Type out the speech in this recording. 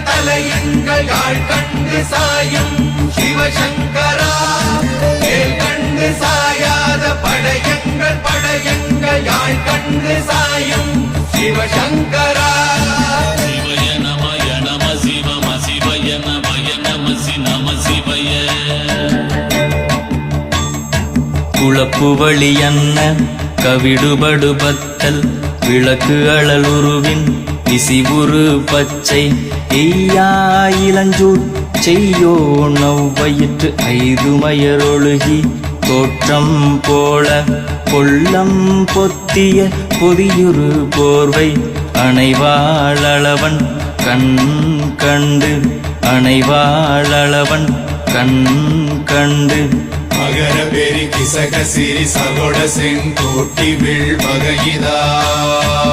தலையங்கள் யாழ் கண்டு சாயும் சிவசங்கரா வேல் கண்டு சாயாத படையங்கள் யாழ் கண்டு சாயும் சிவசங்கரா சிவய நமய நம சிவம சிவய நமய நம நம சிவய குளப்புவழி அன்ன கவிடுபடு பத்தல் விளக்கு அழலுருவின் விசிபுரு பச்சை எய்யா இளஞ்சூர் செய்யோ நவ்வயிற்று ஐதுமயரொழுகி தோற்றம் போல கொள்ளம் பொத்திய பொதியுரு போர்வை அணைவாளவன் கண் கண்டு அணைவாளவன் கண் கண்டு மகர பெரி கிசக சிறி சகோட செங்கோட்டி வில் வகையிதாள்